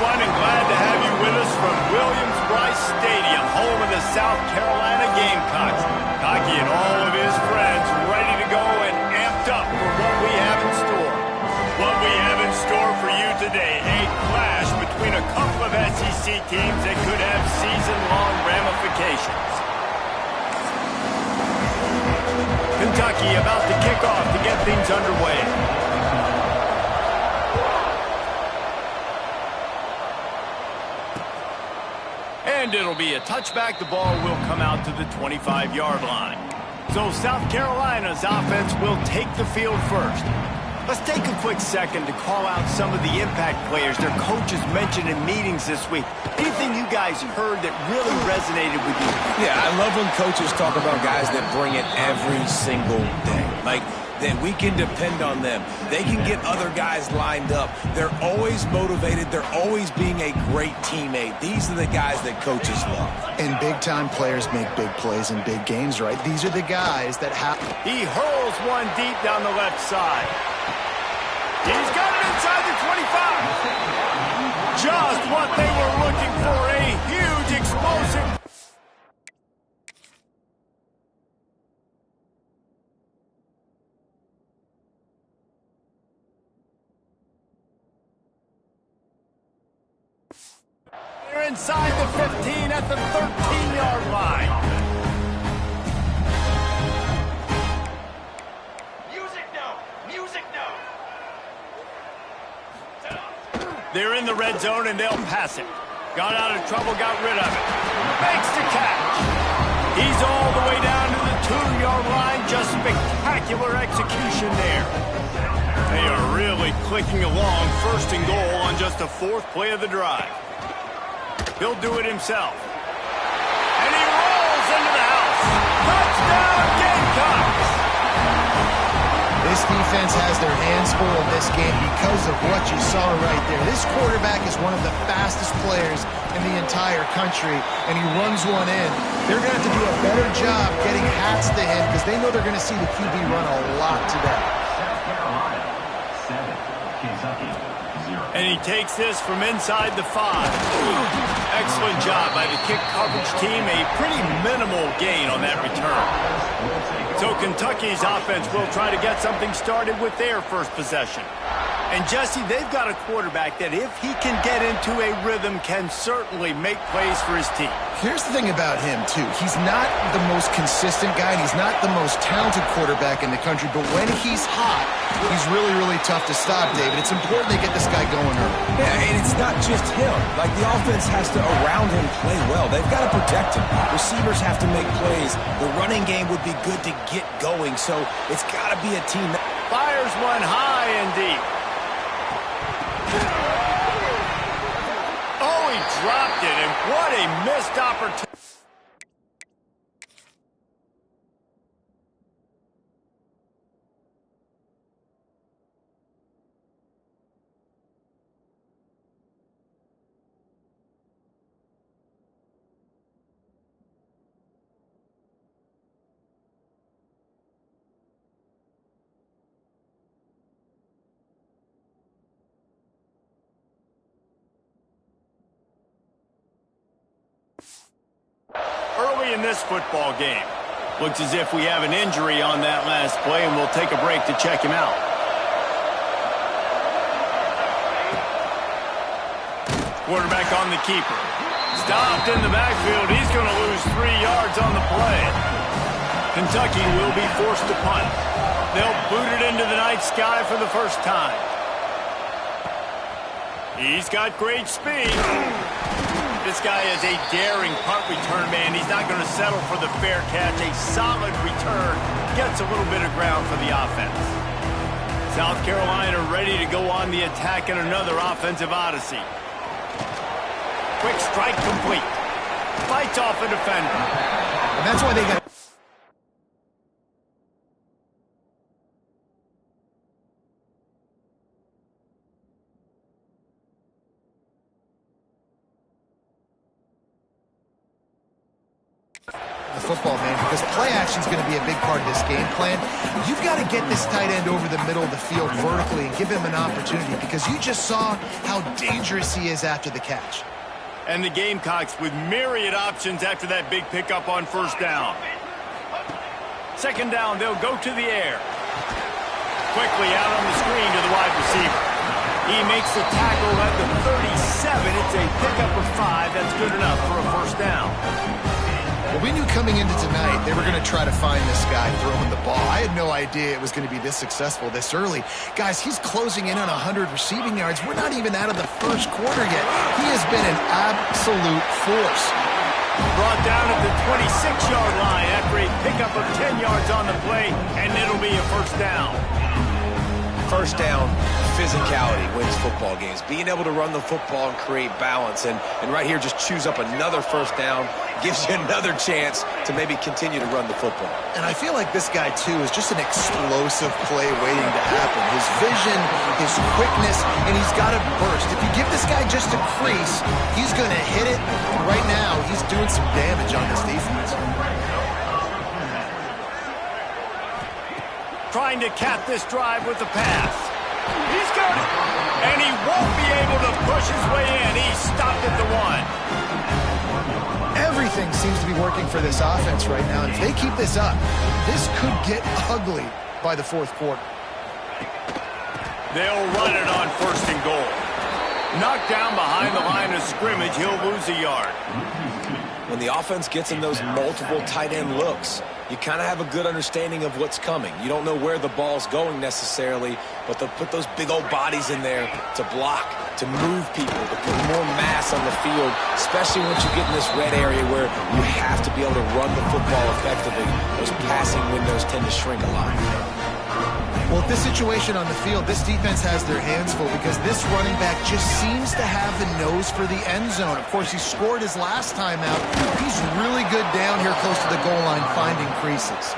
everyone, and glad to have you with us from Williams-Brice Stadium, home of the South Carolina Gamecocks. Cocky and all of his friends ready to go and amped up for what we have in store. What we have in store for you today, a clash between a couple of SEC teams that could have season-long ramifications. Kentucky about to kick off to get things underway. And it'll be a touchback. The ball will come out to the 25-yard line. So South Carolina's offense will take the field first. Let's take a quick second to call out some of the impact players their coaches mentioned in meetings this week. Anything you guys heard that really resonated with you? Yeah, I love when coaches talk about guys that bring it every single day. Like, that we can depend on them. They can get other guys lined up. They're always motivated. They're always being a great teammate. These are the guys that coaches love. And big-time players make big plays in big games, right? These are the guys that have... He hurls one deep down the left side. He's got it inside the 25. Just what they were looking for, a huge explosive. They're inside the 15 at the 13-yard line. They're in the red zone, and they'll pass it. Got out of trouble, got rid of it. Makes the catch. He's all the way down to the 2-yard line. Just spectacular execution there. They are really clicking along. First and goal on just the 4th play of the drive. He'll do it himself. And he rolls into the house. Touchdown, Gamecocks! This defense has their hands full in this game because of what you saw right there. This quarterback is one of the fastest players in the entire country, and he runs one in. They're going to have to do a better job getting hats to him because they know they're going to see the QB run a lot today. South Carolina, 7, Kentucky, 0. And he takes this from inside the 5. Excellent job by the kick coverage team. A pretty minimal gain on that return. So Kentucky's offense will try to get something started with their first possession. And Jesse, they've got a quarterback that if he can get into a rhythm can certainly make plays for his team. Here's the thing about him, too. He's not the most consistent guy, and he's not the most talented quarterback in the country, but when he's hot, he's really, really tough to stop, David. It's important they get this guy going early. Yeah, and it's not just him. Like, the offense has to, around him, play well. They've got to protect him. Receivers have to make plays. The running game would be good to get going, so it's got to be a team that fires one high and deep. Oh, he dropped it, and what a missed opportunity. Early in this football game. Looks as if we have an injury on that last play, and we'll take a break to check him out. Quarterback on the keeper. Stopped in the backfield. He's going to lose 3 yards on the play. Kentucky will be forced to punt. They'll boot it into the night sky for the first time. He's got great speed. This guy is a daring punt return man. He's not going to settle for the fair catch. A solid return. Gets a little bit of ground for the offense. South Carolina ready to go on the attack in another offensive odyssey. Quick strike complete. Fights off a defender. And that's why they got... football, man, because play action is going to be a big part of this game plan. You've got to get this tight end over the middle of the field vertically and give him an opportunity, because you just saw how dangerous he is after the catch. And the Gamecocks with myriad options after that big pickup on first down. Second down, they'll go to the air. Quickly out on the screen to the wide receiver. He makes the tackle at the 37. It's a pickup of 5. That's good enough for a first down. Well, we knew coming into tonight they were going to try to find this guy throwing the ball. I had no idea it was going to be this successful this early. Guys, he's closing in on 100 receiving yards. We're not even out of the first quarter yet. He has been an absolute force. Brought down at the 26-yard line after a pickup of 10 yards on the play, and it'll be a first down. First down, physicality wins football games. Being able to run the football and create balance. And right here, just choose up another first down, gives you another chance to maybe continue to run the football. And I feel like this guy, too, is just an explosive play waiting to happen. His vision, his quickness, and he's got a burst. If you give this guy just a crease, he's going to hit it. And right now, he's doing some damage on this defense. Trying to cap this drive with the pass. He's got it. And he won't be able to push his way in. He's stopped at the 1. Everything seems to be working for this offense right now. And if they keep this up, this could get ugly by the fourth quarter. They'll run it on first and goal. Knocked down behind the line of scrimmage, he'll lose a yard. When the offense gets in those multiple tight end looks, you kind of have a good understanding of what's coming. You don't know where the ball's going necessarily, but they'll put those big old bodies in there to block, to move people, to put more mass on the field, especially once you get in this red area where you have to be able to run the football effectively. Those passing windows tend to shrink a lot. Well, at this situation on the field, this defense has their hands full because this running back just seems to have the nose for the end zone. Of course, he scored his last time out. He's really good down here close to the goal line, finding creases.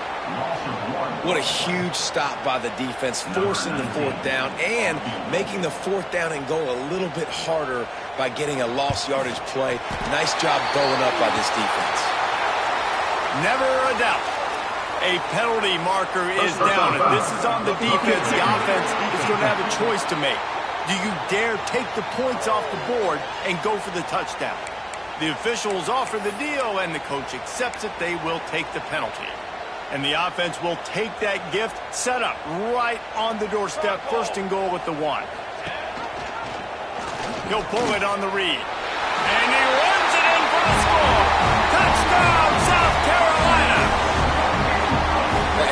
What a huge stop by the defense, forcing the fourth down and making the fourth down and goal a little bit harder by getting a lost yardage play. Nice job going up by this defense. Never a doubt. A penalty marker is down, and this is on the defense. The offense is going to have a choice to make. Do you dare take the points off the board and go for the touchdown? The officials offer the deal, and the coach accepts it. They will take the penalty. And the offense will take that gift, set up right on the doorstep, first and goal at the 1. He'll pull it on the read. And he runs it in for the score. Touchdown, South Carolina!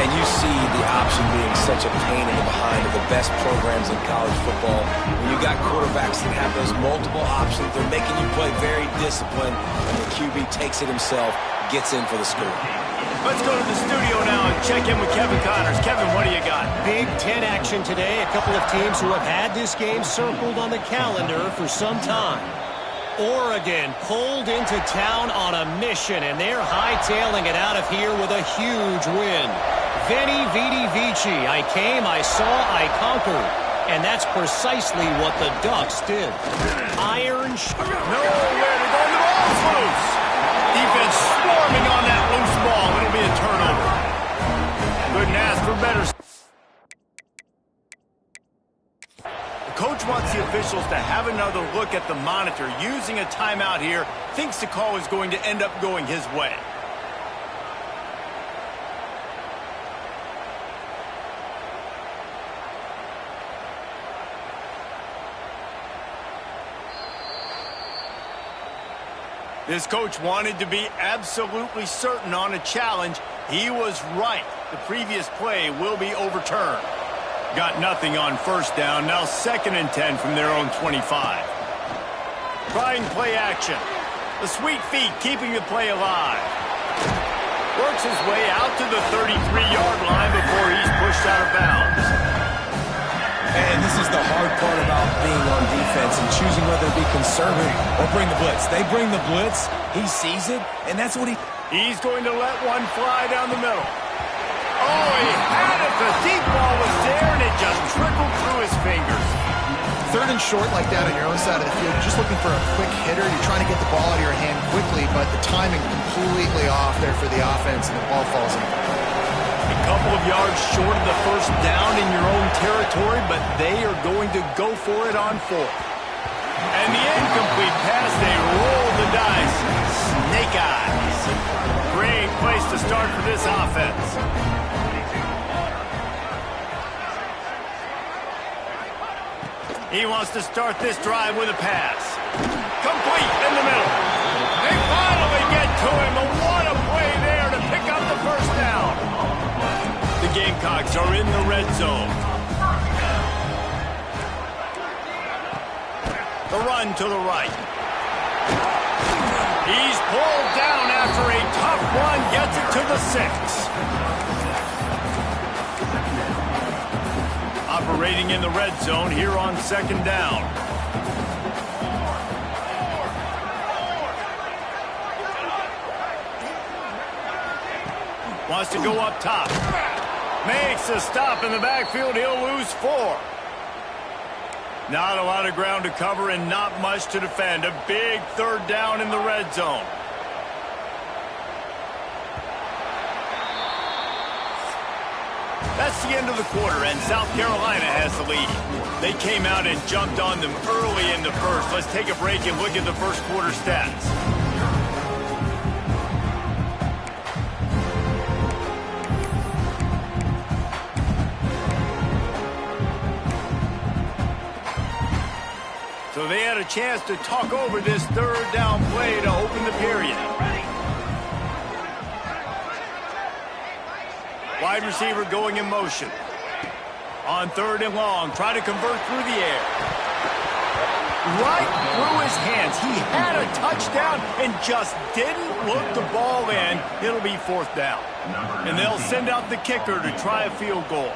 And you see the option being such a pain in the behind of the best programs in college football. When you got quarterbacks that have those multiple options, they're making you play very disciplined, and the QB takes it himself, gets in for the score. Let's go to the studio now and check in with Kevin Connors. Kevin, what do you got? Big Ten action today. A couple of teams who have had this game circled on the calendar for some time. Oregon pulled into town on a mission, and they're hightailing it out of here with a huge win. Veni, Vidi, Vici. I came, I saw, I conquered. And that's precisely what the Ducks did. Iron... Nowhere to go. The ball's loose. Defense swarming on that loose ball. It'll be a turnover. Couldn't ask for better. The coach wants the officials to have another look at the monitor. Using a timeout here, thinks the call is going to end up going his way. This coach wanted to be absolutely certain on a challenge. He was right. The previous play will be overturned. Got nothing on first down. Now 2nd and 10 from their own 25. Trying play action. The sweet feet keeping the play alive. Works his way out to the 33-yard line before he's pushed out of bounds. And this is the hard part about being on defense and choosing whether to be conservative or bring the blitz. They bring the blitz, he sees it, and that's what He's going to let one fly down the middle. Oh, he had it. The deep ball was there, and it just trickled through his fingers. third and short like that on your own side of the field, you're just looking for a quick hitter. You're trying to get the ball out of your hand quickly, but the timing completely off there for the offense, and the ball falls in. A couple of yards short of the first down in your own territory, but they are going to go for it on fourth. And the incomplete pass, they roll the dice. Snake eyes. Great place to start for this offense. He wants to start this drive with a pass. Complete in the middle. They finally get to him. And what a play there to pick up the first down. The Gamecocks are in the red zone. The run to the right. He's pulled down after a tough run. Gets it to the 6. Operating in the red zone here on second down. Wants to go up top. Makes a stop in the backfield. He'll lose 4. Not a lot of ground to cover and not much to defend. A big third down in the red zone. That's the end of the quarter, and South Carolina has the lead. They came out and jumped on them early in the first. Let's take a break and look at the first quarter stats. So they had a chance to talk over this third down play to open the period. Wide receiver going in motion. On third and long, try to convert through the air. Right through his hands. He had a touchdown and just didn't look the ball in. It'll be fourth down. And they'll send out the kicker to try a field goal.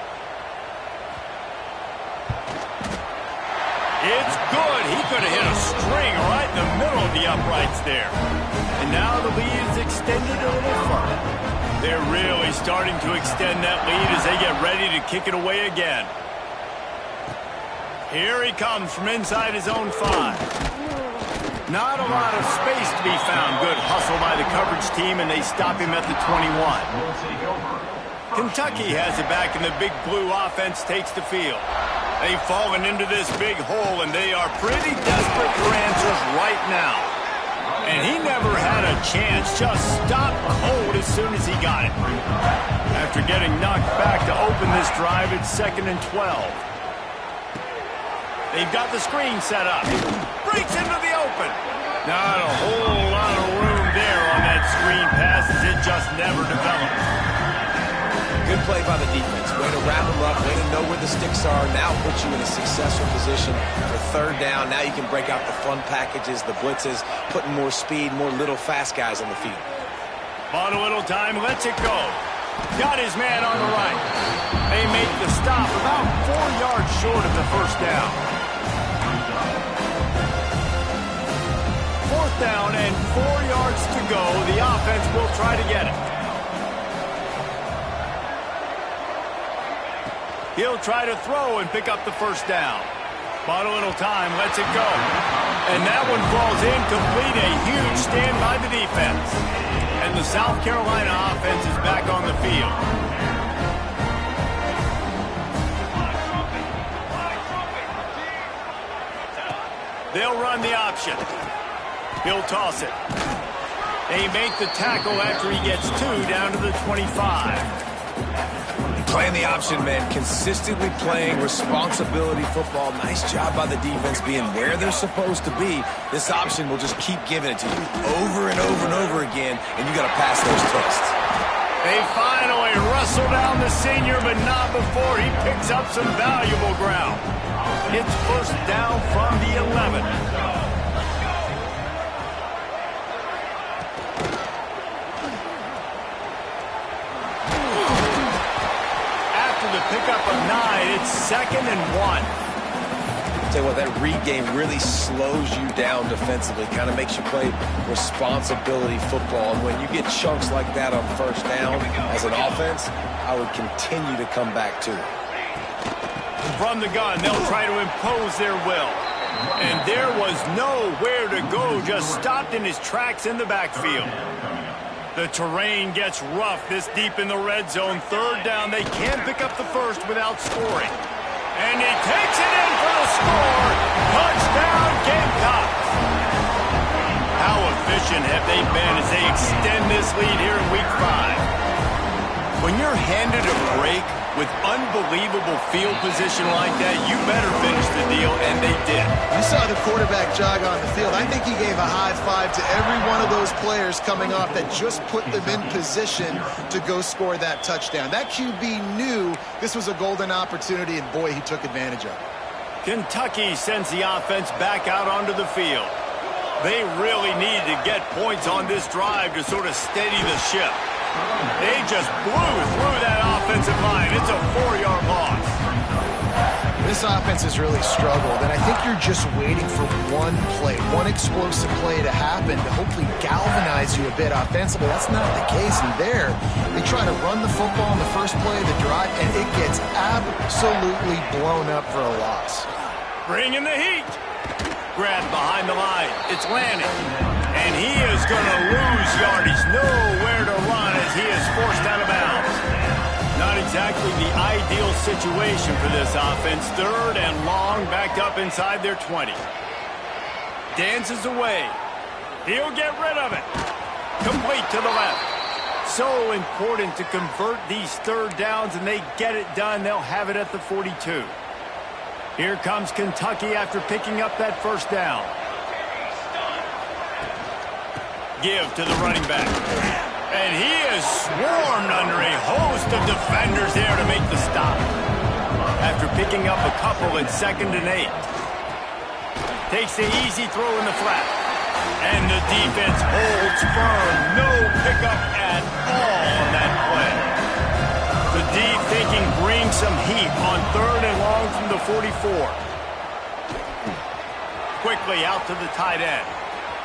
It's good. He could have hit a string right in the middle of the uprights there. And now the lead is extended a little further. They're really starting to extend that lead as they get ready to kick it away again. Here he comes from inside his own 5. Not a lot of space to be found. Good hustle by the coverage team, and they stop him at the 21. Kentucky has it back, and the Big Blue offense takes the field. They've fallen into this big hole, and they are pretty desperate for answers right now. And he never had a chance, just stopped cold as soon as he got it. After getting knocked back to open this drive, it's 2nd and 12. They've got the screen set up. Breaks into the open. Not a whole lot of room there on that screen pass as it just never developed. Good play by the defense. Way to wrap them up, way to know where the sticks are. Now put you in a successful position for third down. Now you can break out the fun packages, the blitzes, putting more speed, more little fast guys on the field. Bought a little time, lets it go. Got his man on the right. They make the stop about 4 yards short of the first down. Fourth down and 4 yards to go. The offense will try to get it. He'll try to throw and pick up the first down. Bought a little time, lets it go. And that one falls incomplete. A huge stand by the defense. And the South Carolina offense is back on the field. They'll run the option. He'll toss it. They make the tackle after he gets 2 down to the 25. Playing the option, man. Consistently playing responsibility football. Nice job by the defense being where they're supposed to be. This option will just keep giving it to you over and over and over again, and you got to pass those tests. They finally wrestle down the senior, but not before he picks up some valuable ground. It's first down from the 11. Pickup of 9, it's 2nd and 1. Tell you what, that read game really slows you down defensively, kind of makes you play responsibility football. And when you get chunks like that on first down as an offense, I would continue to come back to it. From the gun, they'll try to impose their will. And there was nowhere to go, just stopped in his tracks in the backfield. The terrain gets rough this deep in the red zone. Third down, they can't pick up the first without scoring. And he takes it in for the score. Touchdown, Gamecocks. How efficient have they been as they extend this lead here in Week 5? When you're handed a break with unbelievable field position like that, you better finish the deal, and they did. You saw the quarterback jog on the field. I think he gave a high five to every one of those players coming off that just put them in position to go score that touchdown. That QB knew this was a golden opportunity, and boy, he took advantage of it. Kentucky sends the offense back out onto the field. They really need to get points on this drive to sort of steady the ship. They just blew through that offensive line. It's a 4-yard loss. This offense has really struggled, and I think you're just waiting for one play, one explosive play to happen to hopefully galvanize you a bit offensively. That's not the case, and there they try to run the football in the first play of the drive, and it gets absolutely blown up for a loss. Bring in the heat. Grabbed behind the line. It's Lanning. And he is going to lose yardage. Nowhere to run as he is forced out of bounds. Not exactly the ideal situation for this offense. Third and long, backed up inside their 20. Dances away. He'll get rid of it. Complete to the left. So important to convert these third downs, and they get it done. They'll have it at the 42. Here comes Kentucky after picking up that first down. Give to the running back. And he is swarmed under a host of defenders there to make the stop. After picking up a couple at 2nd and 8. Takes the easy throw in the flat. And the defense holds firm. No pickup at all on that play. The D thinking brings some heat on 3rd and long from the 44. Quickly out to the tight end.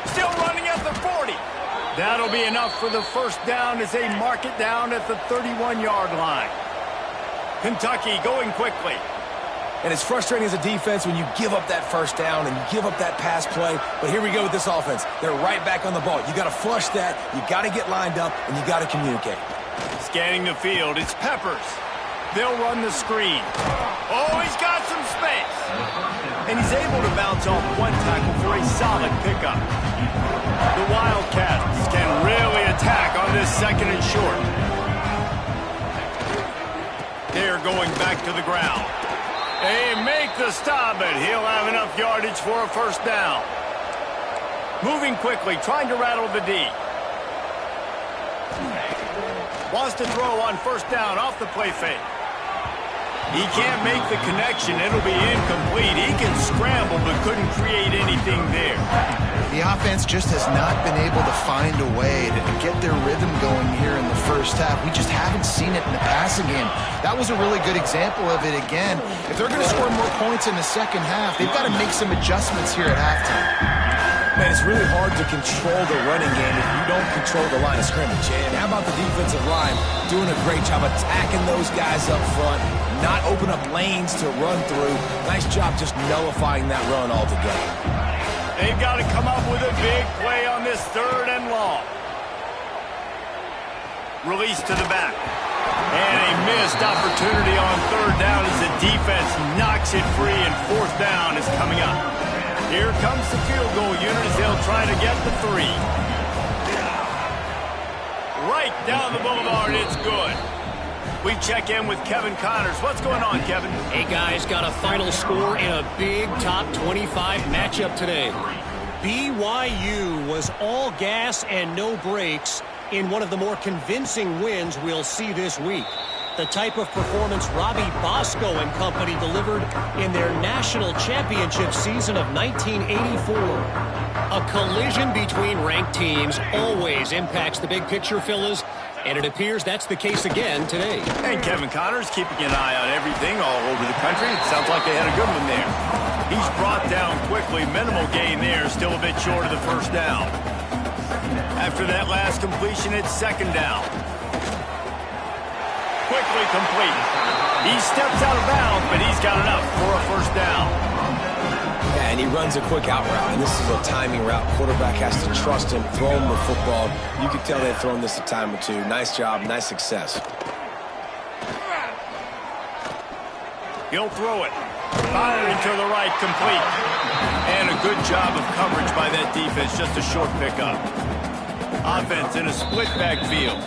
Still running at the 40. That'll be enough for the first down as they mark it down at the 31-yard line. Kentucky going quickly. And it's frustrating as a defense when you give up that first down and you give up that pass play. But here we go with this offense. They're right back on the ball. You got to flush that. You got to get lined up, and you got to communicate. Scanning the field, it's Peppers. They'll run the screen. Oh, he's got some space. And he's able to bounce off one tackle for a solid pickup. The Wildcats can really attack on this 2nd and short. They're going back to the ground. They make the stop, but he'll have enough yardage for a first down. Moving quickly, trying to rattle the D. Wants to throw on first down off the play fake. He can't make the connection. It'll be incomplete. He can scramble, but couldn't create anything there. The offense just has not been able to find a way to get their rhythm going here in the first half. We just haven't seen it in the passing game. That was a really good example of it again. If they're going to score more points in the second half, they've got to make some adjustments here at halftime. Man, it's really hard to control the running game if you don't control the line of scrimmage. And how about the defensive line doing a great job attacking those guys up front, not open up lanes to run through. Nice job just nullifying that run altogether. They've got to come up with a big play on this 3rd and long. Release to the back. And a missed opportunity on 3rd down as the defense knocks it free, and 4th down is coming up. Here comes the field goal unit as they'll try to get the 3. Right down the boulevard, it's good. We check in with Kevin Connors. What's going on, Kevin? Hey, guys, got a final score in a big top 25 matchup today. BYU was all gas and no brakes in one of the more convincing wins we'll see this week. The type of performance Robbie Bosco and company delivered in their national championship season of 1984. A collision between ranked teams always impacts the big picture, fellas, and it appears that's the case again today. And Kevin Connors keeping an eye on everything all over the country. It sounds like they had a good one there. He's brought down quickly. Minimal gain there. Still a bit short of the first down. After that last completion, it's 2nd down. Quickly complete. He steps out of bounds, but he's got enough for a first down. Yeah, and he runs a quick out route, and this is a timing route. Quarterback has to trust him, throw him the football. You can tell they've thrown this a time or two. Nice job, nice success. He'll throw it. Firing to the right, complete. And a good job of coverage by that defense, just a short pickup. Offense in a split backfield.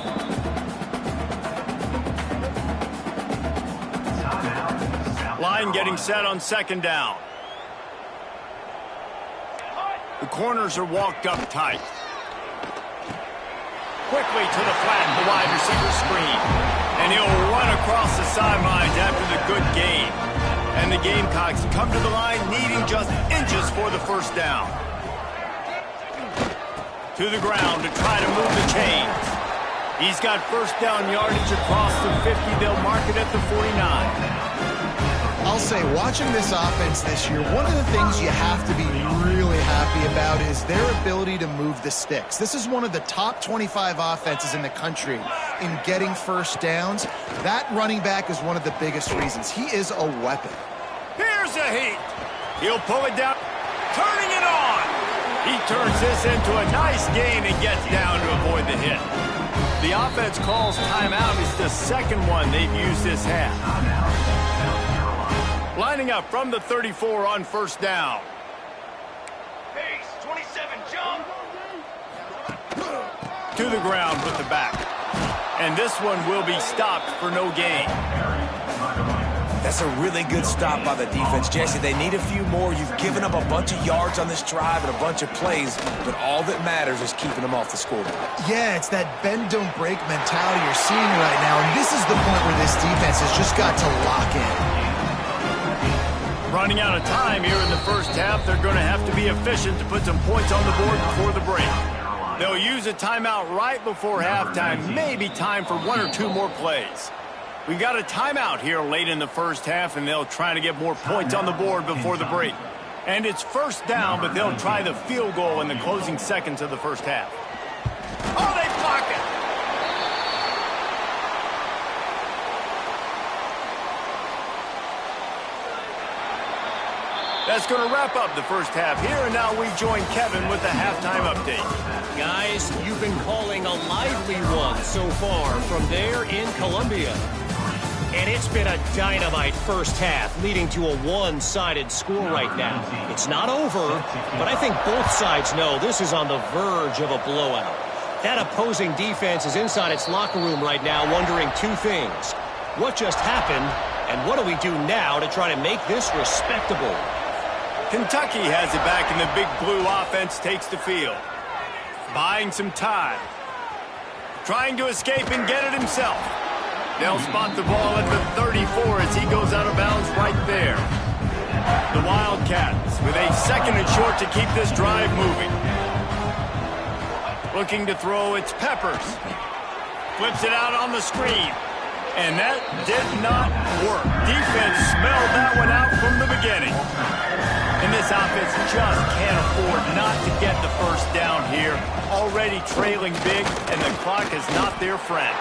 Line getting set on second down. The corners are walked up tight. Quickly to the flat, the wide receiver screen. And he'll run across the sidelines after the good gain. And the Gamecocks come to the line needing just inches for the first down. To the ground to try to move the chains. He's got first down yardage across the 50. They'll mark it at the 49. I'll say, watching this offense this year, one of the things you have to be really happy about is their ability to move the sticks. This is one of the top 25 offenses in the country in getting first downs. That running back is one of the biggest reasons. He is a weapon. Here's a heat. He'll pull it down, turning it on. He turns this into a nice gain and gets down to avoid the hit. The offense calls timeout. It's the second one they've used this half. Lining up from the 34 on first down. Pace, 27, jump. To the ground with the back. And this one will be stopped for no gain. That's a really good stop by the defense. Jesse, they need a few more. You've given up a bunch of yards on this drive and a bunch of plays, but all that matters is keeping them off the scoreboard. Yeah, it's that bend, don't break mentality you're seeing right now, and this is the point where this defense has just got to lock in. Running out of time here in the first half, they're going to have to be efficient to put some points on the board before the break. They'll use a timeout right before halftime, maybe time for one or two more plays. We've got a timeout here late in the first half, and they'll try to get more points on the board before the break. And it's first down, but they'll try the field goal in the closing seconds of the first half. Oh, they block it! That's going to wrap up the first half here, and now we join Kevin with the halftime update. Guys, you've been calling a lively one so far from there in Columbia. And it's been a dynamite first half, leading to a one-sided score right now. It's not over, but I think both sides know this is on the verge of a blowout. That opposing defense is inside its locker room right now wondering two things. What just happened, and what do we do now to try to make this respectable? Kentucky has it back, and the big blue offense takes the field. Buying some time. Trying to escape and get it himself. They'll spot the ball at the 34 as he goes out of bounds right there. The Wildcats with a second and short to keep this drive moving. Looking to throw, it's Peppers. Flips it out on the screen. And that did not work. Defense smelled that one out from the beginning. And this offense just can't afford not to get the first down here. Already trailing big, and the clock is not their friend.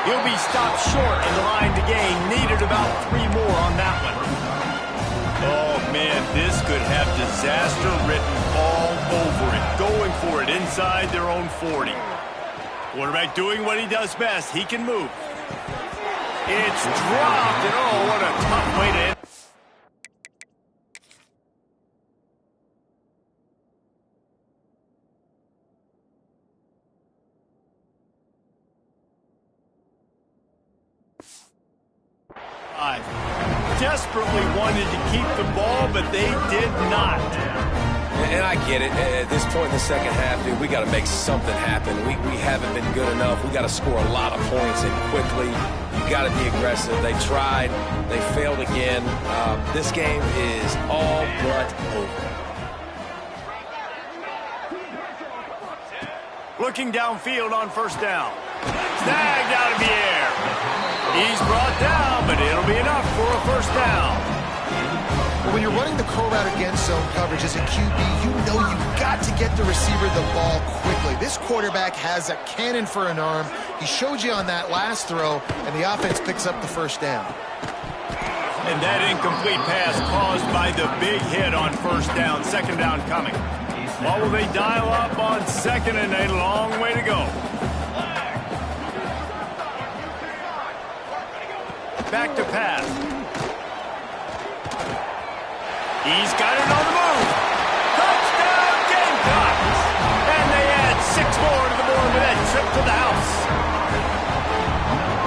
He'll be stopped short in the line to gain. Needed about 3 more on that one. Oh, man, this could have disaster written all over it. Going for it inside their own 40. Quarterback doing what he does best. He can move. It's dropped, and oh, what a tough way to end. Desperately wanted to keep the ball, but they did not. And I get it. At this point in the second half, dude, we got to make something happen. We haven't been good enough. We got to score a lot of points and quickly. You got to be aggressive. They tried. They failed again. This game is all but over. Looking downfield on first down. Snagged out of the air. He's brought down, but it'll be enough for a first down. But when you're running the curl route against zone coverage as a QB, you know you've got to get the receiver the ball quickly. This quarterback has a cannon for an arm. He showed you on that last throw, and the offense picks up the first down. And that incomplete pass caused by the big hit on first down. Second down coming. What will they dial up on second, and a long way to go. Back to pass. He's got it on the move. Touchdown, Gamecocks! And they add 6 more to the board with that trip to the house.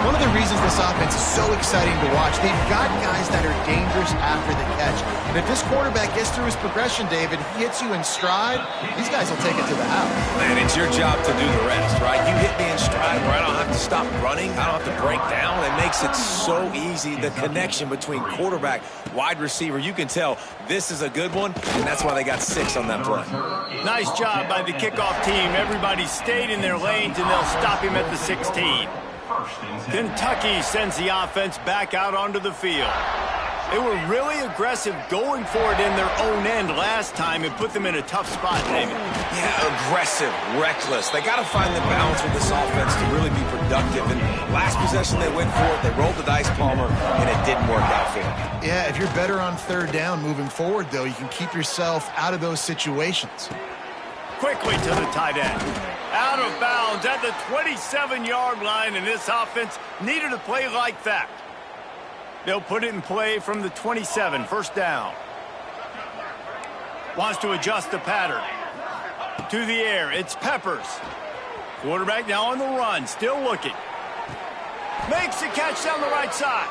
One of the reasons this offense is so exciting to watch, they've got guys that are dangerous after the catch. And if this quarterback gets through his progression, David, he hits you in stride, these guys will take it to the house. Man, it's your job to do the rest, right? You hit me in stride where I don't have to stop running. I don't have to break down. It makes it so easy. The connection between quarterback, wide receiver, you can tell this is a good one, and that's why they got 6 on that play. Nice job by the kickoff team. Everybody stayed in their lanes, and they'll stop him at the 16. Kentucky sends the offense back out onto the field. They were really aggressive going for it in their own end last time and put them in a tough spot, David. Yeah, aggressive, reckless. They got to find the balance with this offense to really be productive. And last possession they went for it, they rolled the dice, Palmer, and it didn't work out for them. Yeah, if you're better on third down moving forward, though, you can keep yourself out of those situations. Quickly to the tight end. Out of bounds at the 27-yard line, and this offense needed a play like that. They'll put it in play from the 27, first down. Wants to adjust the pattern. To the air, it's Peppers. Quarterback now on the run, still looking. Makes the catch down the right side.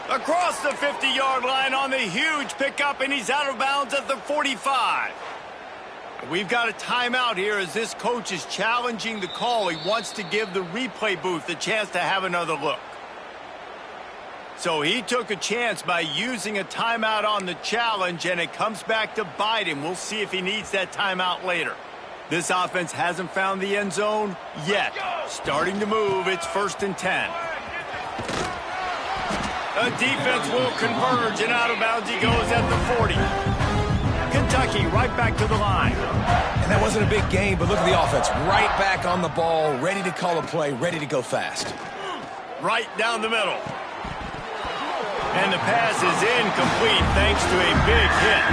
Across the 50-yard line on the huge pickup, and he's out of bounds at the 45. We've got a timeout here as this coach is challenging the call. He wants to give the replay booth a chance to have another look. So he took a chance by using a timeout on the challenge, and it comes back to bite him. We'll see if he needs that timeout later. This offense hasn't found the end zone yet. Starting to move, it's 1st and 10. The defense will converge, and out of bounds he goes at the 40. Kentucky right back to the line. And that wasn't a big game, but look at the offense. Right back on the ball, ready to call a play, ready to go fast. Right down the middle. And the pass is incomplete thanks to a big hit.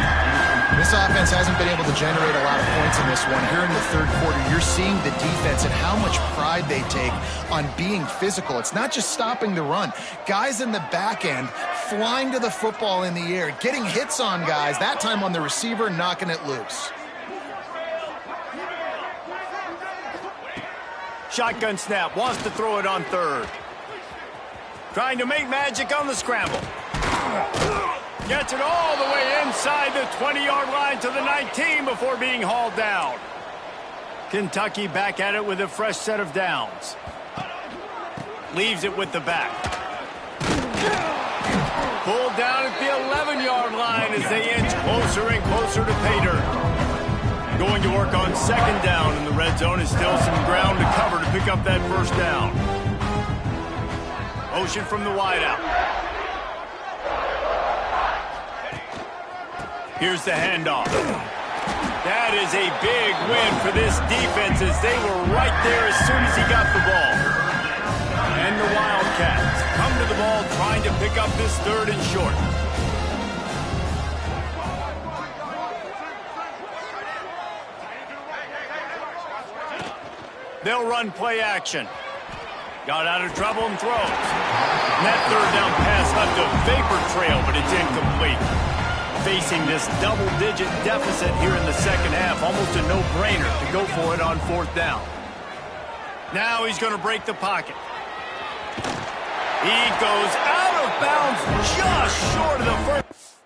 This offense hasn't been able to generate a lot of points in this one. Here in the third quarter, you're seeing the defense and how much pride they take on being physical. It's not just stopping the run. Guys in the back end flying to the football in the air, getting hits on guys, that time on the receiver, knocking it loose. Shotgun snap, wants to throw it on third. Trying to make magic on the scramble. Gets it all the way inside the 20-yard line to the 19 before being hauled down. Kentucky back at it with a fresh set of downs. Leaves it with the back. Pulled down at the 11-yard line as they inch closer and closer to pay dirt. Going to work on second down, and the red zone is still some ground to cover to pick up that first down. Motion from the wideout. Here's the handoff. That is a big win for this defense as they were right there as soon as he got the ball. And the Wildcats come to the ball trying to pick up this 3rd and short. They'll run play action. Got out of trouble and throws. And that 3rd down pass left a vapor trail, but it's incomplete. Facing this double-digit deficit here in the second half, almost a no-brainer to go for it on 4th down. Now he's going to break the pocket. He goes out of bounds just short of the first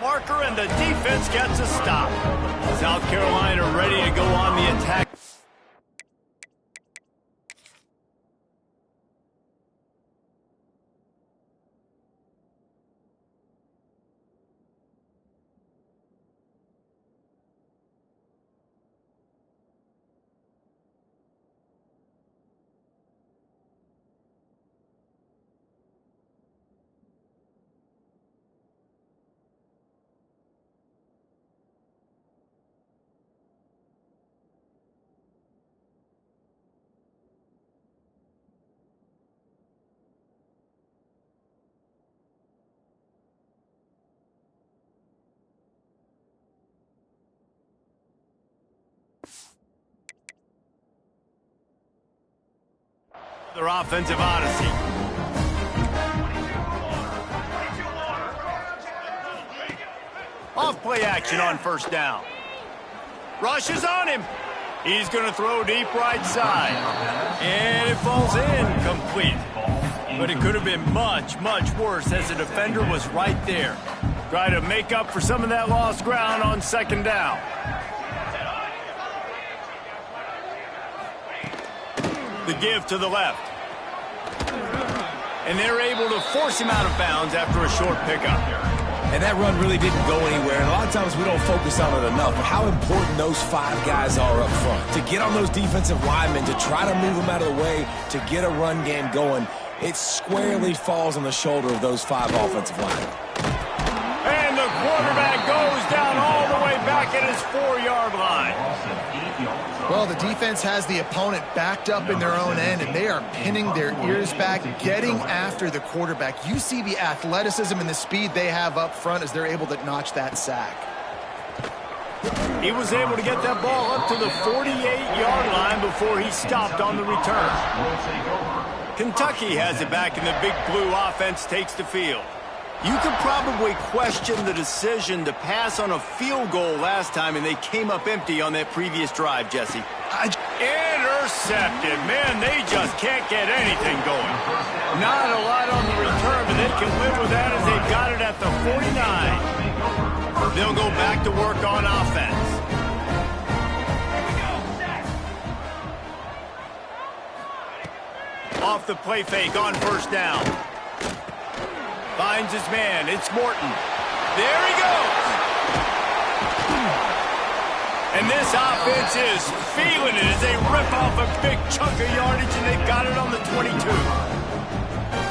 marker, and the defense gets a stop. South Carolina ready to go on the attack. Their offensive odyssey. Off play action on first down. Rush is on him. He's going to throw deep right side. And it falls in complete. But it could have been much, much worse as the defender was right there. Try to make up for some of that lost ground on second down. The give to the left. And they're able to force him out of bounds after a short pickup. And that run really didn't go anywhere. And a lot of times we don't focus on it enough. But how important those 5 guys are up front. To get on those defensive linemen, to try to move them out of the way, to get a run game going, it squarely falls on the shoulder of those 5 offensive linemen. And the quarterback goes down all the way back at his 4-yard line. Well, the defense has the opponent backed up in their own end, and they are pinning their ears back, getting after the quarterback. You see the athleticism and the speed they have up front as they're able to notch that sack. He was able to get that ball up to the 48-yard line before he stopped on the return. Kentucky has it back, and the Big Blue offense takes the field. You could probably question the decision to pass on a field goal last time, and they came up empty on that previous drive, Jesse. Intercepted. Man, they just can't get anything going. Not a lot on the return, but they can live with that as they've got it at the 49. They'll go back to work on offense. Off the play fake on first down. Finds his man. It's Morton. There he goes. And this offense is feeling it as they rip off a big chunk of yardage, and they've got it on the 22.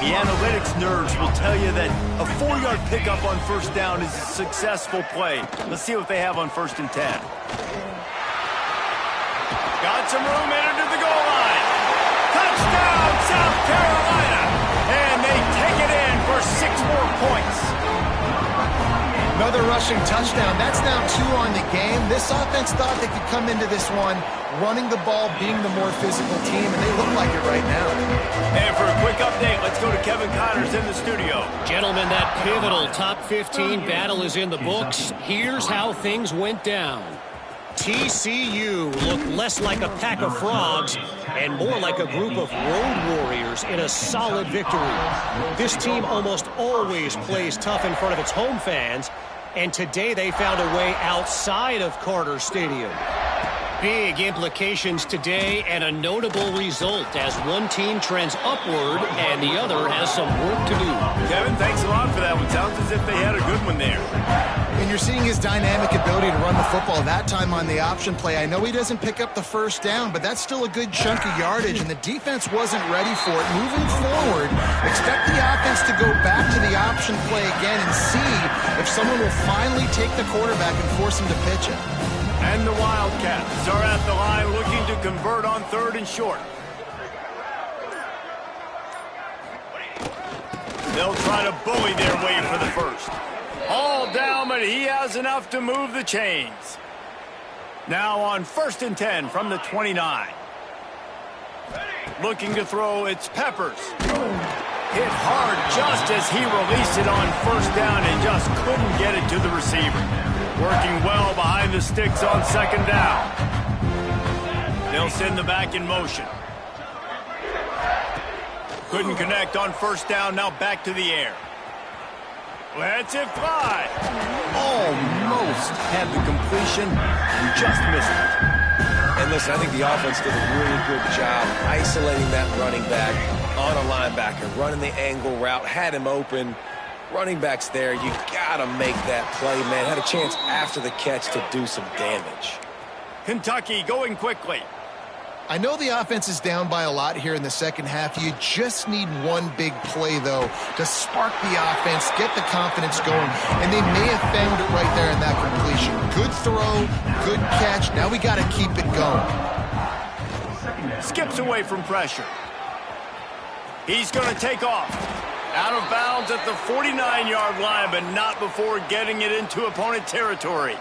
The analytics nerds will tell you that a 4-yard pickup on first down is a successful play. Let's see what they have on 1st and 10. Got some room, entered to the goal line. Touchdown, South Carolina. And they take it in for 6 more points. Another rushing touchdown. That's now 2 on the game. This offense thought they could come into this one running the ball, being the more physical team, and they look like it right now. And for a quick update, let's go to Kevin Connors in the studio. Gentlemen, that pivotal top 15 battle is in the books. Here's how things went down. TCU looked less like a pack of frogs and more like a group of road warriors in a solid victory. This team almost always plays tough in front of its home fans, and today they found a way outside of Carter Stadium. Big implications today and a notable result as one team trends upward and the other has some work to do. Kevin, thanks a lot for that one. Sounds as if they had a good one there. And you're seeing his dynamic ability to run the football, that time on the option play. I know he doesn't pick up the first down, but that's still a good chunk of yardage, and the defense wasn't ready for it. Moving forward, expect the offense to go back to the option play again and see if someone will finally take the quarterback and force him to pitch it. And the Wildcats are at the line looking to convert on 3rd and short. They'll try to bully their way for the first. All down, but he has enough to move the chains. Now on 1st and 10 from the 29. Looking to throw, it's Peppers. Hit hard just as he released it on 1st down and just couldn't get it to the receiver. Working well behind the sticks on 2nd down. They'll send the back in motion. Couldn't connect on 1st down, now back to the air. Lets it fly. Almost had the completion, just missed it. And listen, I think the offense did a really good job isolating that running back on a linebacker, running the angle route, had him open. Running backs there, you gotta make that play, man. Had a chance after the catch to do some damage. Kentucky going quickly. I know the offense is down by a lot here in the second half. You just need one big play, though, to spark the offense, get the confidence going, and they may have found it right there in that completion. Good throw, good catch. Now we got to keep it going. Skips away from pressure. He's going to take off. Out of bounds at the 49-yard line, but not before getting it into opponent territory.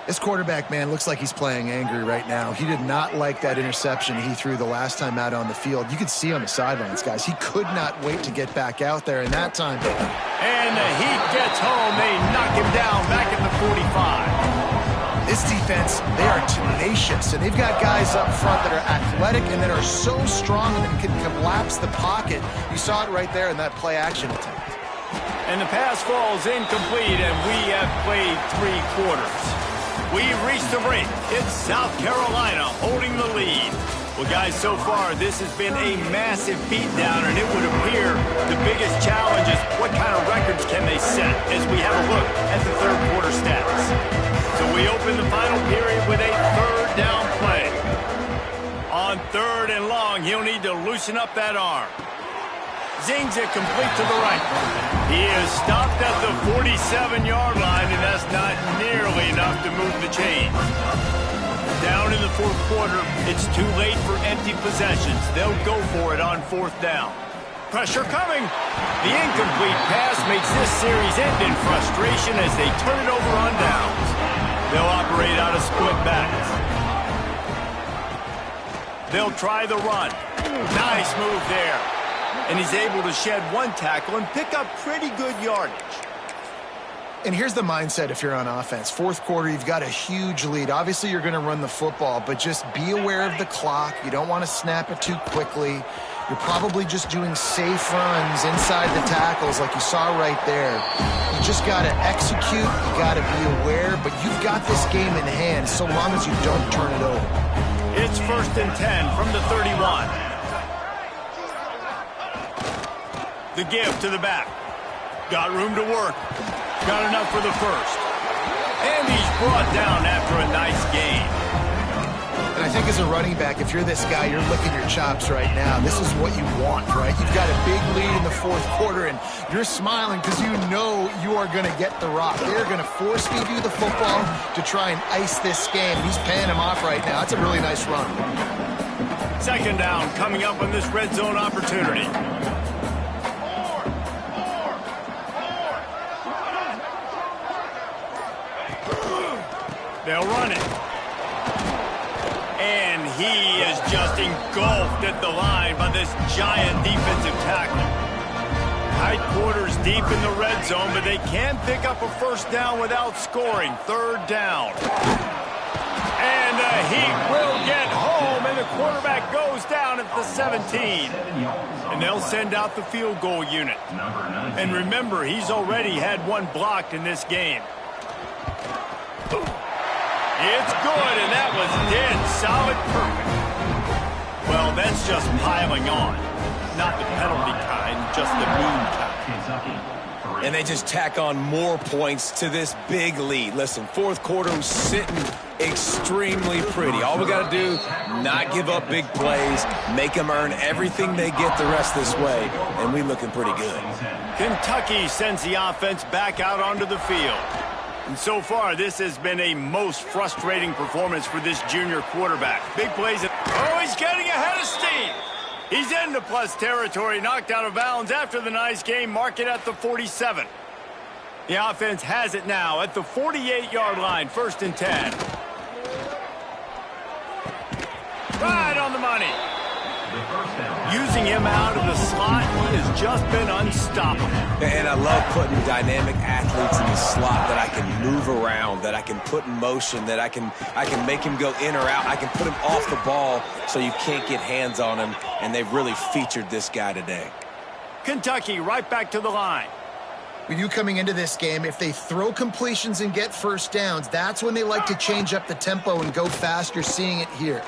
This quarterback, man, looks like he's playing angry right now. He did not like that interception he threw the last time out on the field. You could see on the sidelines, guys. He could not wait to get back out there, and that time... And the Heat gets home. They knock him down back at the 45. This defense, they are tenacious, and they've got guys up front that are athletic and that are so strong and can collapse the pocket. You saw it right there in that play-action attempt. And the pass falls incomplete, and we have played 3 quarters. We've reached the break. It's South Carolina holding the lead. Well, guys, so far, this has been a massive beatdown, and it would appear the biggest challenge is what kind of records can they set as we have a look at the third quarter stats. So we open the final period with a third down play. On 3rd and long, he'll need to loosen up that arm. Zings it complete to the right. He is stopped at the 47-yard line, and that's not nearly enough to move the chains. Down in the 4th quarter, it's too late for empty possessions. They'll go for it on 4th down. Pressure coming. The incomplete pass makes this series end in frustration as they turn it over on downs. They'll operate out of split backs. They'll try the run. Nice move there. And he's able to shed 1 tackle and pick up pretty good yardage. And here's the mindset if you're on offense. 4th quarter, you've got a huge lead. Obviously, you're going to run the football, but just be aware of the clock. You don't want to snap it too quickly. You're probably just doing safe runs inside the tackles like you saw right there. You just got to execute. You got to be aware, but you've got this game in hand so long as you don't turn it over. It's 1st and 10 from the 31. The give to the back. Got room to work. Got enough for the first. And he's brought down after a nice gain. And I think as a running back, if you're this guy, you're licking your chops right now. This is what you want, right? You've got a big lead in the 4th quarter, and you're smiling because you know you are going to get the rock. They're going to force feed you the football to try and ice this game. He's paying him off right now. That's a really nice run. 2nd down coming up on this red zone opportunity. They'll run it. And he is just engulfed at the line by this giant defensive tackle. Tight quarters deep in the red zone, but they can pick up a 1st down without scoring. 3rd down. And the Heat will get home, and the quarterback goes down at the 17. And they'll send out the field goal unit. And remember, he's already had 1 blocked in this game. It's good, and that was dead solid perfect. Well, that's just piling on. Not the penalty kind, just the mean kind. And they just tack on more points to this big lead. Listen, 4th quarter was sitting extremely pretty. All we got to do, not give up big plays, make them earn everything they get the rest this way, and we looking pretty good. Kentucky sends the offense back out onto the field. And so far, this has been a most frustrating performance for this junior quarterback. Big plays. Oh, he's getting ahead of steam. He's into plus territory, knocked out of bounds after the nice game. Mark it at the 47. The offense has it now at the 48-yard line, 1st and 10. Right on the money. Using him out of the slot, he has just been unstoppable. And I love putting dynamic athletes in the slot that I can move around, that I can put in motion, that I can make him go in or out. I can put him off the ball so you can't get hands on him, and they've really featured this guy today. Kentucky right back to the line. With you coming into this game, if they throw completions and get 1st downs, that's when they like to change up the tempo and go fast. You're seeing it here.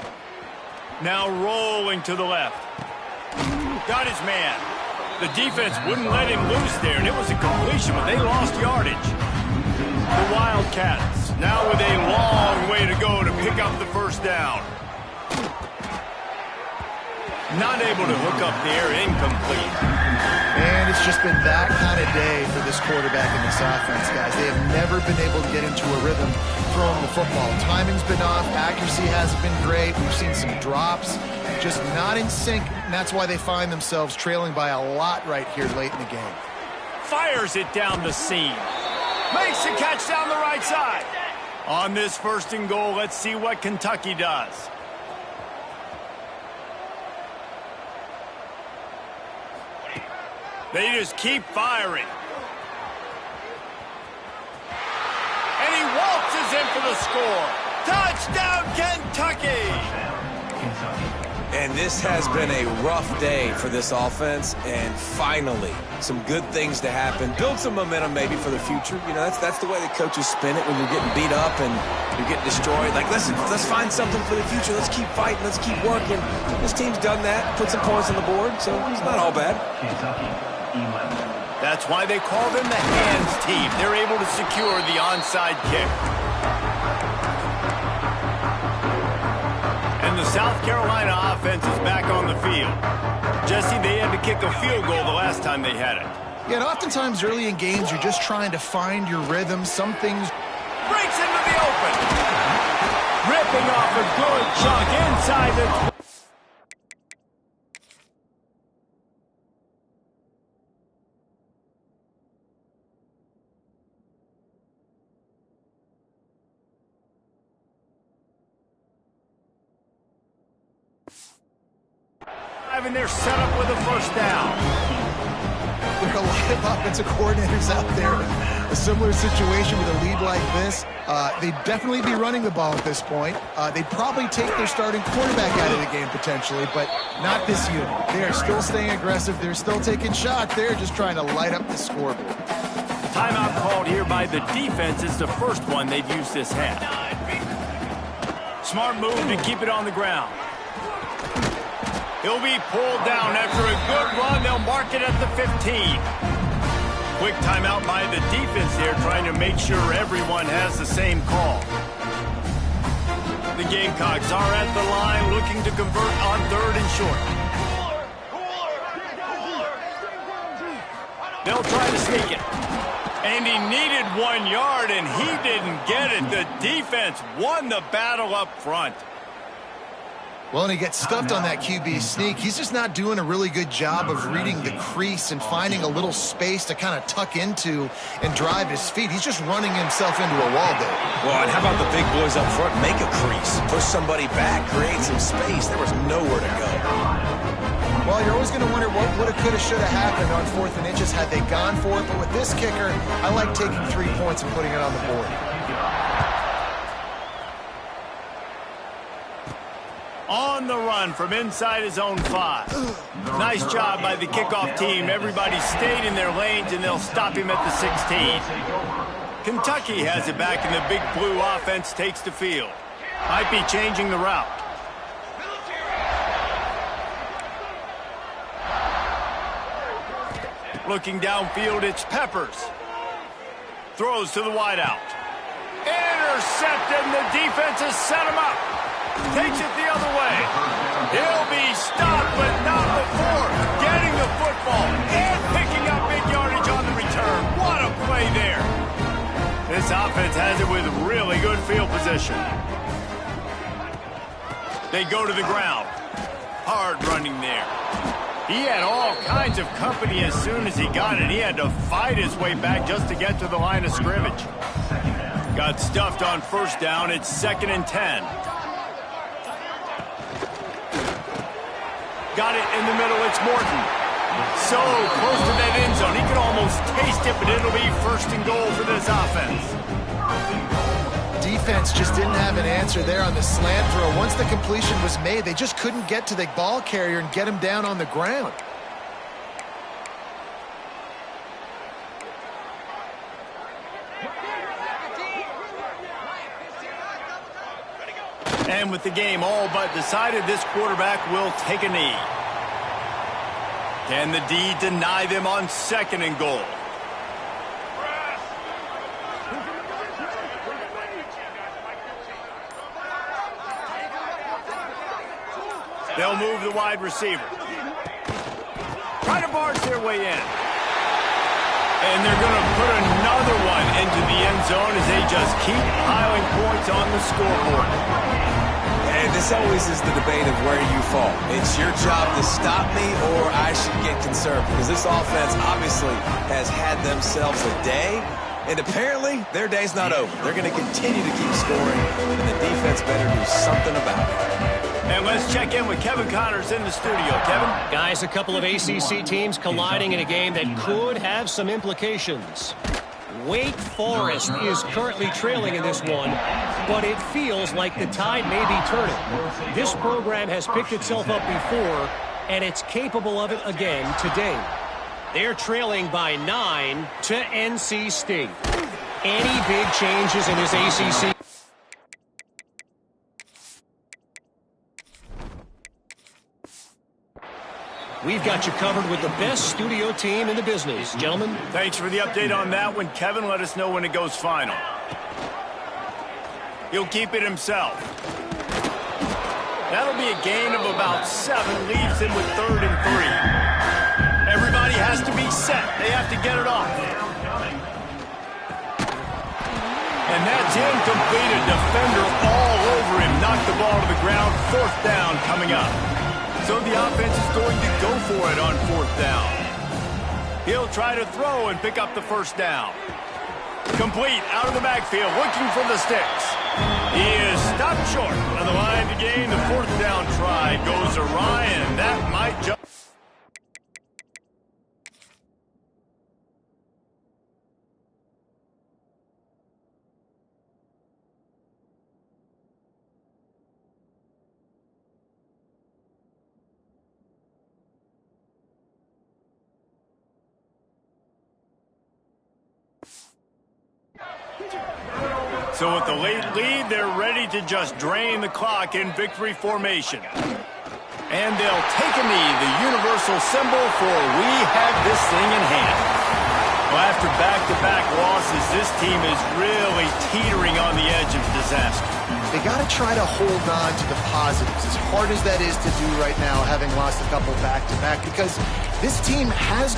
Now rolling to the left. Got his man. The defense wouldn't let him loose there, and it was a completion, but they lost yardage. The Wildcats now with a long way to go to pick up the 1st down. Not able to hook up there, incomplete. And it's just been that kind of day for this quarterback in this offense, guys. They have never been able to get into a rhythm throwing the football. Timing's been off. Accuracy hasn't been great. We've seen some drops. Just not in sync, and that's why they find themselves trailing by a lot right here late in the game. Fires it down the seam. Makes the catch down the right side. On this 1st and goal, let's see what Kentucky does. They just keep firing. And he waltzes in for the score. Touchdown, Kentucky! And this has been a rough day for this offense, and finally, some good things to happen. Build some momentum maybe for the future. You know, that's the way the coaches spin it when you're getting beat up and you're getting destroyed. Like, listen, let's find something for the future. Let's keep fighting. Let's keep working. This team's done that, put some points on the board, so it's not all bad. Kentucky, 11. That's why they call them the hands team. They're able to secure the onside kick. And the South Carolina offense is back on the field. Jesse, they had to kick a field goal the last time they had it. Yeah, and oftentimes early in games, you're just trying to find your rhythm. Some things... Breaks into the open. Ripping off a good chunk inside the... And they're set up with a 1st down. There are a lot of offensive coordinators out there. A similar situation with a lead like this. They'd definitely be running the ball at this point. They'd probably take their starting quarterback out of the game potentially, but not this unit. They are still staying aggressive. They're still taking shots. They're just trying to light up the scoreboard. Timeout called here by the defense. It's the first one they've used this half. Smart move to keep it on the ground. He'll be pulled down after a good run. They'll mark it at the 15. Quick timeout by the defense there, trying to make sure everyone has the same call. The Gamecocks are at the line looking to convert on 3rd and short. They'll try to sneak it. And he needed 1 yard, and he didn't get it. The defense won the battle up front. Well, and he gets stuffed on that QB sneak. He's just not doing a really good job of reading the crease and finding a little space to kind of tuck into and drive his feet. He's just running himself into a wall there. Well, and how about the big boys up front? Make a crease. Push somebody back. Create some space. There was nowhere to go. Well, you're always going to wonder what woulda, coulda, shoulda happened on 4th and inches had they gone for it. But with this kicker, I like taking 3 points and putting it on the board. On the run from inside his own 5. Nice job by the kickoff team. Everybody stayed in their lanes, and they'll stop him at the 16. Kentucky has it back, and the Big Blue offense takes the field. Might be changing the route. Looking downfield, it's Peppers. Throws to the wideout. Intercepted, and the defense has set him up. Takes it the other way. He'll be stopped, but not before getting the football and picking up big yardage on the return. What a play there. This offense has it with really good field position. They go to the ground. Hard running there. He had all kinds of company as soon as he got it. He had to fight his way back just to get to the line of scrimmage. Got stuffed on 1st down. It's 2nd and 10. Got it in the middle. It's Morton. So close to that end zone. He could almost taste it, but it'll be 1st and goal for this offense. Defense just didn't have an answer there on the slant throw. Once the completion was made, they just couldn't get to the ball carrier and get him down on the ground. And with the game all but decided, this quarterback will take a knee. Can the D deny them on 2nd and goal? They'll move the wide receiver. Try to barge their way in. And they're going to put another one into the end zone as they just keep piling points on the scoreboard. And this always is the debate of where you fall. It's your job to stop me or I should get conservative. Because this offense obviously has had themselves a day. And apparently, their day's not over. They're going to continue to keep scoring, and the defense better do something about it. And let's check in with Kevin Connors in the studio. Kevin? Guys, a couple of ACC teams colliding in a game that could have some implications. Wake Forest is currently trailing in this one, but it feels like the tide may be turning. This program has picked itself up before, and it's capable of it again today. They're trailing by 9 to NC State. Any big changes in this ACC? We've got you covered with the best studio team in the business, gentlemen. Thanks for the update on that one. Kevin, let us know when it goes final. He'll keep it himself. That'll be a gain of about 7, leaves him with 3rd and 3. Everybody has to be set. They have to get it off. And that's incomplete. A defender all over him. Knocked the ball to the ground. 4th down coming up. So the offense is going to go for it on 4th down. He'll try to throw and pick up the 1st down. Complete out of the backfield, looking for the sticks. He is stopped short on the line to gain. The 4th down try goes to Ryan. That might jump. So with the late lead, they're ready to just drain the clock in victory formation. And they'll take a knee, the universal symbol for we have this thing in hand. Well, after back-to-back losses, this team is really teetering on the edge of disaster. They got to try to hold on to the positives, as hard as that is to do right now, having lost a couple back-to-back, because this team has